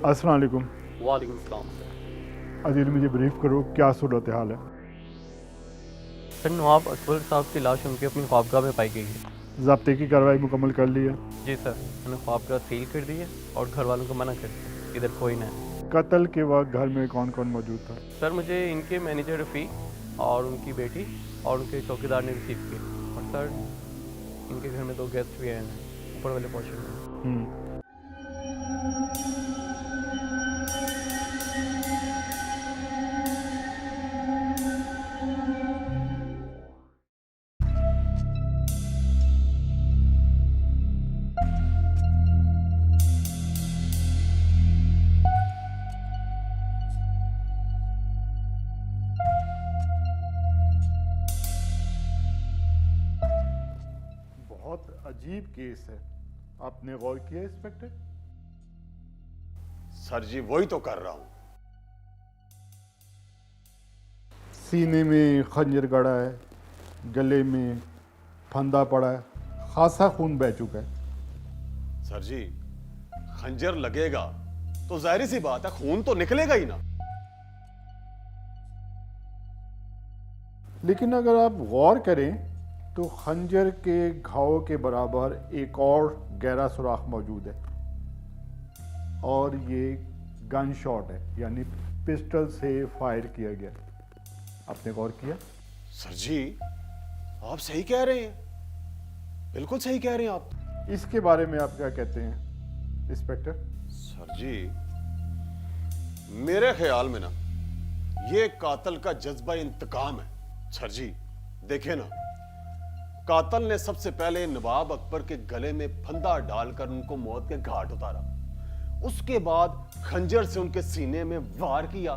अस्सलाम वालेकुम। वालेकुम सलाम। अजील, मुझे ब्रीफ करो, क्या सूरत हाल है? सर, नवाब अकबर साहब की लाश उनकी अपनी ख्वाबगाह में पाई गई है। ज़ब्ते की कार्रवाई मुकम्मल कर ली है? जी सर, उन्होंने ख्वाबगाह सील कर दी है और घर वालों को मना कर दिया, इधर कोई ना है। कत्ल के वक्त घर में कौन कौन मौजूद था? सर, मुझे इनके मैनेजर रफ़ीक और उनकी बेटी और उनके चौकीदार ने रिसीव किया। और सर, इनके घर में 2 गेस्ट भी आए हैं ऊपर वाले पोर्शन में। बहुत अजीब केस है, आपने गौर किया इंस्पेक्टर? सर जी, वही तो कर रहा हूं। सीने में खंजर गड़ा है, गले में फंदा पड़ा है, खासा खून बह चुका है। सर जी, खंजर लगेगा तो जाहिर सी बात है खून तो निकलेगा ही ना। लेकिन अगर आप गौर करें तो खंजर के घाव के बराबर एक और गहरा सुराख मौजूद है और ये गन शॉट है, यानी पिस्टल से फायर किया गया। आपने गौर किया? सर जी, आप सही कह रहे हैं, बिल्कुल सही कह रहे हैं आप। इसके बारे में आप क्या कहते हैं इंस्पेक्टर? सर जी, मेरे ख्याल में ना ये कातल का जज्बा इंतकाम है। सर जी देखे ना, कातल ने सबसे पहले नवाब अकबर के गले में फंदा डालकर उनको मौत के घाट उतारा, उसके बाद खंजर से उनके सीने में वार किया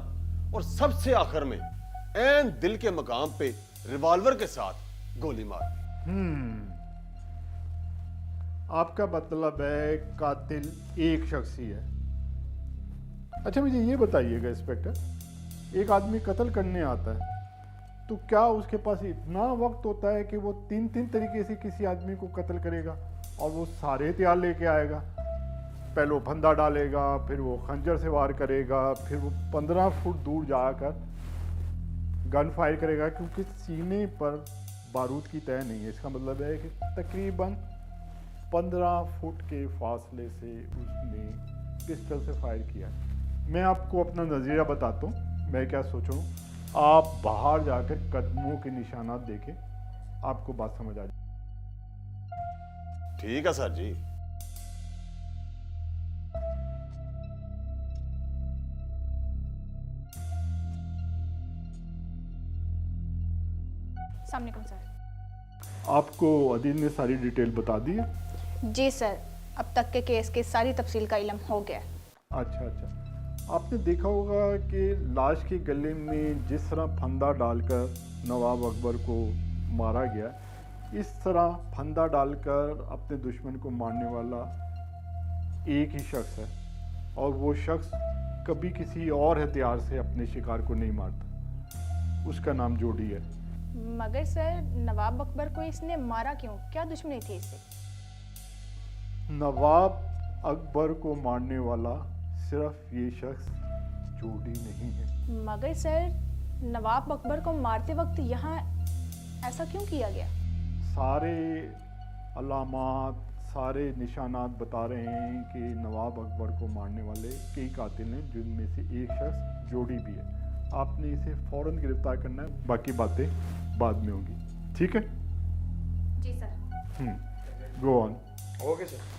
और सबसे आखिर में ऐन दिल के मकाम पे रिवॉल्वर के साथ गोली मार दी। आपका मतलब है कातिल एक शख्स ही है। अच्छा, मुझे ये बताइएगा इंस्पेक्टर, एक आदमी कत्ल करने आता है तो क्या उसके पास इतना वक्त होता है कि वो तीन तरीके से किसी आदमी को कत्ल करेगा और वो सारे हथियार लेके आएगा? पहले वो फंदा डालेगा, फिर वो खंजर से वार करेगा, फिर वो 15 फुट दूर जाकर गन फायर करेगा, क्योंकि सीने पर बारूद की तह नहीं है। इसका मतलब है कि तकरीबन 15 फुट के फासले से उसने पिस्टल से फायर किया। मैं आपको अपना नज़रिया बताता हूँ, मैं क्या सोच रहा हूँ। आप बाहर जाकर कदमों के निशानात देखें, आपको बात समझ आ जाए। ठीक है सर जी। अस्सलामुअलैकुम सर। आपको अदील ने सारी डिटेल बता दी है? जी सर, अब तक के केस की सारी तफसील का इल्म हो गया। अच्छा, आपने देखा होगा कि लाश के गले में जिस तरह फंदा डालकर नवाब अकबर को मारा गया, इस तरह फंदा डालकर अपने दुश्मन को मारने वाला एक ही शख्स है और वो शख्स कभी किसी और हथियार से अपने शिकार को नहीं मारता। उसका नाम जोडी है। मगर सर, नवाब अकबर को इसने मारा क्यों? क्या दुश्मनी थी इससे? नवाब अकबर को मारने वाला सिर्फ ये शख्स जोडी नहीं है। मगर सर, नवाब अकबर को मारते वक्त यहाँ ऐसा क्यों किया गया? सारे अलामात, सारे निशानात बता रहे हैं कि नवाब अकबर को मारने वाले कई कातिल हैं, जिनमें से एक शख्स जोडी भी है। आपने इसे फौरन गिरफ्तार करना है, बाकी बातें बाद में होंगी। ठीक है? जी sir. Go on. Okay sir.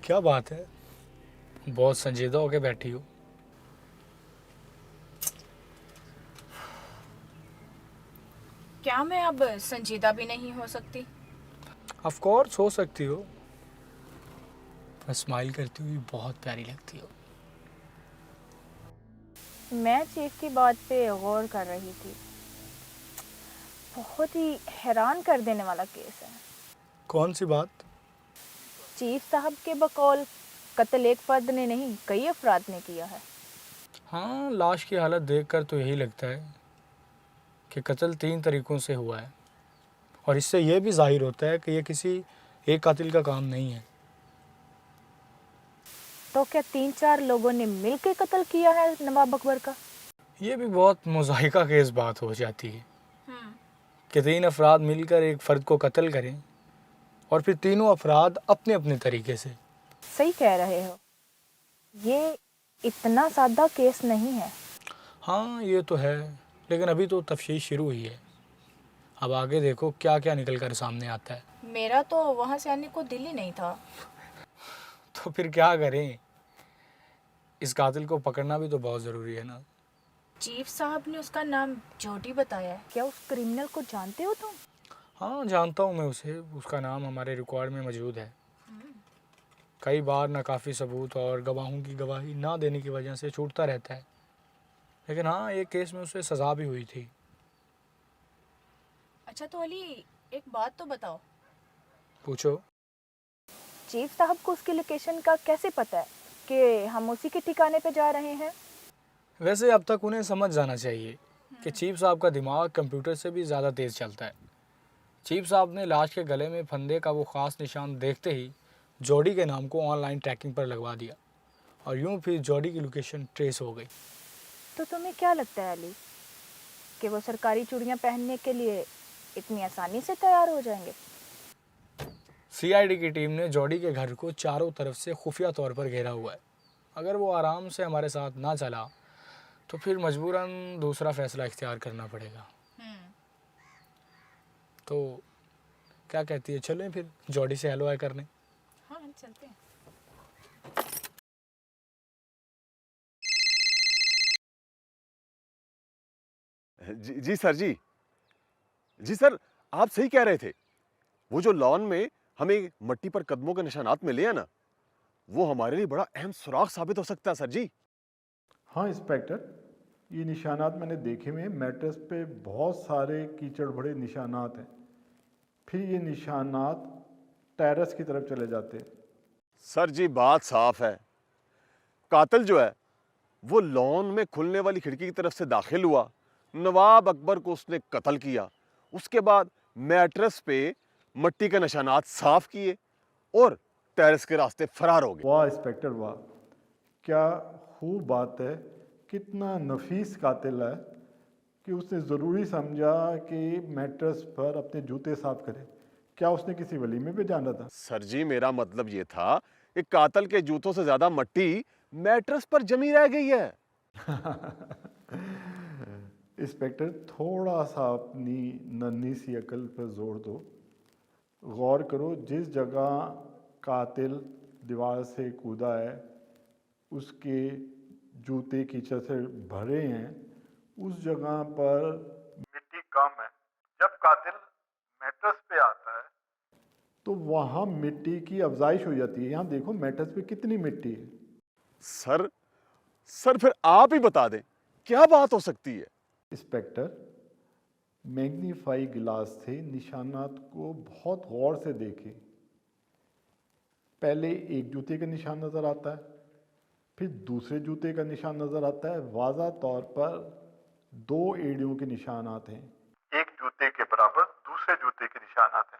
क्या बात है, बहुत संजीदा होके बैठी हो। क्या मैं अब संजीदा भी नहीं हो सकती? ऑफ कोर्स हो सकती हो, पर स्माइल करती हुई बहुत प्यारी लगती हो। मैं चीफ की बात पे गौर कर रही थी। बहुत ही हैरान कर देने वाला केस है। कौन सी बात? चीफ साहब के बकौल कत्ल एक फर्द ने नहीं, कई अफराद ने किया है। हाँ, लाश की हालत देखकर तो यही लगता है कि कत्ल 3 तरीक़ों से हुआ है, और इससे यह भी जाहिर होता है कि यह किसी एक कातिल का काम नहीं है। तो क्या 3-4 लोगों ने मिलकर कत्ल किया है नवाब अकबर का? ये भी बहुत मुज़ाहिका केस बात हो जाती है कि 3 अफराद मिलकर एक फ़र्द को कत्ल करें, और फिर तीनों अफराद अपने अपने तरीके से। सही कह रहे हो, ये इतना सादा केस नहीं है। हाँ, ये तो है, लेकिन अभी तो तफ्तीश शुरू हुई है। अब आगे देखो क्या क्या निकल कर सामने आता है। मेरा तो वहाँ से आने को दिल ही नहीं था। तो फिर क्या करें, इस कातिल को पकड़ना भी तो बहुत ज़रूरी है ना। चीफ साहब ने उसका नाम जोडी बताया है। क्या उस क्रिमिनल को जानते हो तुम? हाँ, जानता हूँ मैं उसे, उसका नाम हमारे रिकॉर्ड में मौजूद है। कई बार नाकाफ़ी सबूत और गवाहों की गवाही ना देने की वजह से छूटता रहता है, लेकिन हाँ, एक केस में उसे सज़ा भी हुई थी। अच्छा तो अली, एक बात तो बताओ, पूछो। चीफ साहब को उसकी लोकेशन का कैसे पता है कि हम उसी के ठिकाने पे जा रहे हैं? वैसे अब तक उन्हें समझ जाना चाहिए कि चीफ साहब का दिमाग कंप्यूटर से भी ज़्यादा तेज़ चलता है। चीफ साहब ने लाश के गले में फंदे का वो ख़ास निशान देखते ही जोडी के नाम को ऑनलाइन ट्रैकिंग पर लगवा दिया, और यूँ फिर जोडी की लोकेशन ट्रेस हो गई। तो तुम्हें क्या लगता है अली कि वो सरकारी चूड़ियाँ पहनने के लिए इतनी आसानी से तैयार हो जाएंगे? सीआईडी की टीम ने जोडी के घर को चारों तरफ से खुफिया तौर पर घेरा हुआ है। अगर वो आराम से हमारे साथ ना चला तो फिर मजबूरन दूसरा फ़ैसला इख्तियार करना पड़ेगा। तो क्या कहती है, चलें फिर जोडी से हेलो हाय करने? हाँ, चलते हैं। जी सर जी। जी सर, आप सही कह रहे थे। वो जो लॉन में हमें मट्टी पर कदमों के निशानात मिले हैं ना, वो हमारे लिए बड़ा अहम सुराग साबित हो सकता है सर जी। हाँ इंस्पेक्टर, ये निशानात मैंने देखे हुए हैं। मैट्रेस पे बहुत सारे कीचड़ भरे निशानात हैं। फिर ये निशानात टेरेस की तरफ चले जाते हैं। सर जी, बात साफ है। कातिल जो है वो लॉन में खुलने वाली खिड़की की तरफ से दाखिल हुआ, नवाब अकबर को उसने कत्ल किया, उसके बाद मैट्रेस पे मट्टी के निशानात साफ किए और टेरेस के रास्ते फरार हो गए। वाह इंस्पेक्टर वाह, क्या खूब बात है। कितना नफीस कातिल है कि उसने ज़रूरी समझा कि मैट्रेस पर अपने जूते साफ करे। क्या उसने किसी वलीमे पे जाना था? सर जी, मेरा मतलब ये था कि कातिल के जूतों से ज्यादा मट्टी मैट्रेस पर जमी रह गई है। इंस्पेक्टर, थोड़ा सा अपनी नन्ही सी अकल पर जोर दो। गौर करो, जिस जगह कातिल दीवार से कूदा है उसके जूते कीचड़ से भरे हैं, उस जगह पर मिट्टी कम है। जब कातिल मैट्रेस पे आता है तो वहाँ मिट्टी की अफजाइश हो जाती है। यहाँ देखो मैट्रेस पे कितनी मिट्टी है। सर, सर फिर आप ही बता दें क्या बात हो सकती है। इंस्पेक्टर, मैग्नीफाई गिलास से निशानात को बहुत गौर से देखें। पहले एक जूते का निशान नज़र आता है, फिर दूसरे जूते का निशान नज़र आता है। वाज़ा तौर पर 2 एड़ियों के निशानात हैं, एक जूते के बराबर दूसरे जूते के निशानात हैं,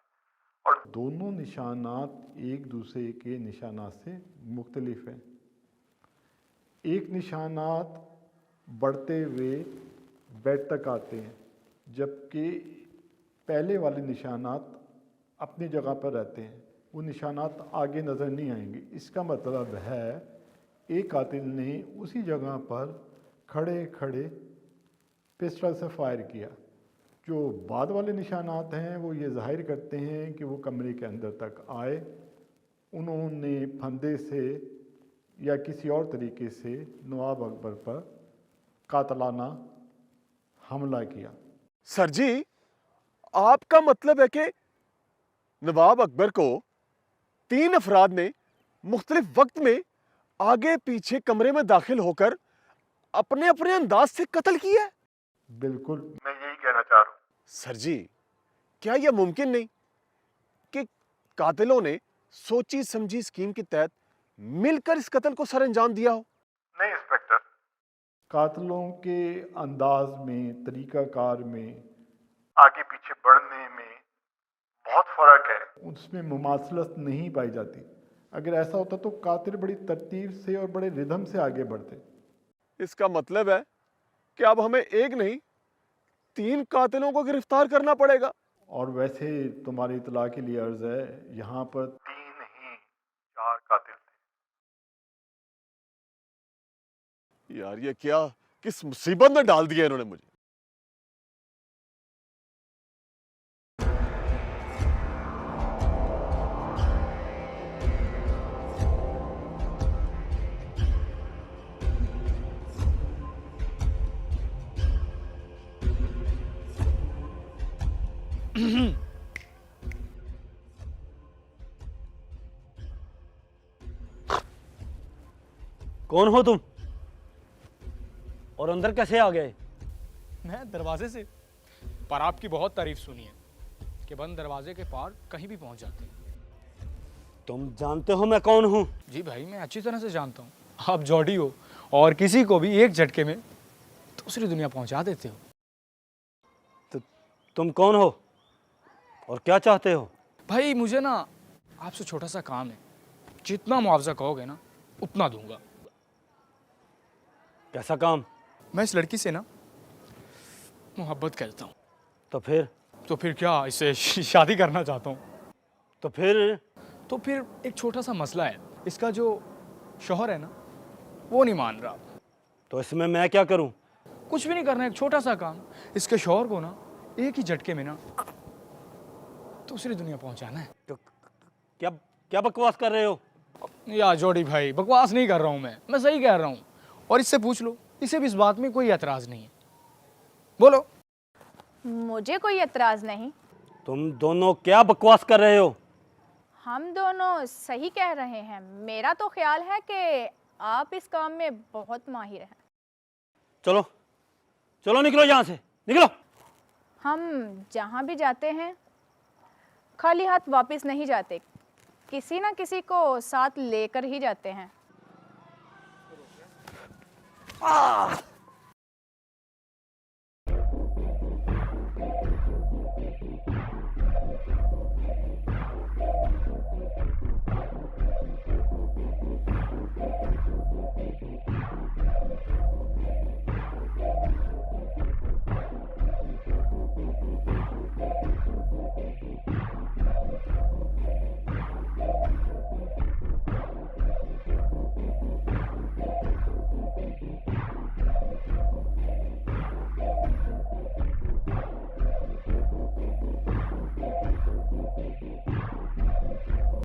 और दोनों निशानात एक दूसरे के निशानात से मुख्तलिफ हैं। एक निशानात बढ़ते हुए बेड तक आते हैं, जबकि पहले वाले निशानात अपनी जगह पर रहते हैं, वो निशानात आगे नज़र नहीं आएंगे। इसका मतलब है एक कातिल ने उसी जगह पर खड़े खड़े पिस्टल से फायर किया। जो बाद वाले निशानात हैं वो ये ज़ाहिर करते हैं कि वो कमरे के अंदर तक आए, उन्होंने फंदे से या किसी और तरीके से नवाब अकबर पर कातलाना हमला किया। सर जी, आपका मतलब है कि नवाब अकबर को 3 अफराद ने मुख्तलिफ वक्त में आगे पीछे कमरे में दाखिल होकर अपने अपने अंदाज से कत्ल किया है? बिल्कुल, मैं यही कहना चाह रहा हूँ। सर जी, क्या यह मुमकिन नहीं कि कातिलों ने सोची समझी स्कीम के तहत मिलकर इस कत्ल को सर अंजाम दिया हो? नहीं इंस्पेक्टर, कातिलों के अंदाज में, तरीकाकार में, आगे पीछे बढ़ने में बहुत फर्क है, उसमें मुमासलत नहीं पाई जाती। अगर ऐसा होता तो कातिल बड़ी तरतीब से और बड़े रिदम से आगे बढ़ते। इसका मतलब है कि अब हमें एक नहीं 3 कातिलों को गिरफ्तार करना पड़ेगा। और वैसे तुम्हारी इतला के लिए अर्ज है, यहाँ पर 3 नहीं 4 कातिल थे। यार ये क्या, किस मुसीबत में डाल दिया इन्होंने मुझे। कौन हो तुम और अंदर कैसे आ गए? मैं दरवाजे से, पर आपकी बहुत तारीफ सुनी है कि बंद दरवाजे के पार कहीं भी पहुंच जाते हैं। तुम जानते हो मैं कौन हूँ? जी भाई, मैं अच्छी तरह से जानता हूँ। आप जॉडी हो और किसी को भी एक झटके में दूसरी दुनिया पहुंचा देते हो। तो तुम कौन हो और क्या चाहते हो? भाई मुझे ना आपसे छोटा सा काम है, जितना मुआवजा कहोगे ना उतना दूंगा। कैसा काम? मैं इस लड़की से ना मोहब्बत करता हूँ। तो फिर क्या, इससे शादी करना चाहता हूँ। तो फिर एक छोटा सा मसला है, इसका जो शौहर है ना वो नहीं मान रहा। तो इसमें मैं क्या करूं? कुछ भी नहीं करना, एक छोटा सा काम, इसके शौहर को ना एक ही झटके में ना दूसरी दुनिया पहुंचाना है। तो क्या बकवास कर रहे हो? या जोड़ी भाई, बकवास नहीं कर रहा हूँ मैं सही कह रहा हूँ। और इससे पूछ लो, इसे भी इस बात में कोई एतराज नहीं है। बोलो। मुझे कोई एतराज नहीं। तुम दोनों क्या बकवास कर रहे हो? हम दोनों सही कह रहे हैं। मेरा तो ख्याल है कि आप इस काम में बहुत माहिर हैं। चलो चलो निकलो यहाँ से, निकलो। हम जहाँ भी जाते हैं खाली हाथ वापस नहीं जाते, किसी ना किसी को साथ लेकर ही जाते हैं।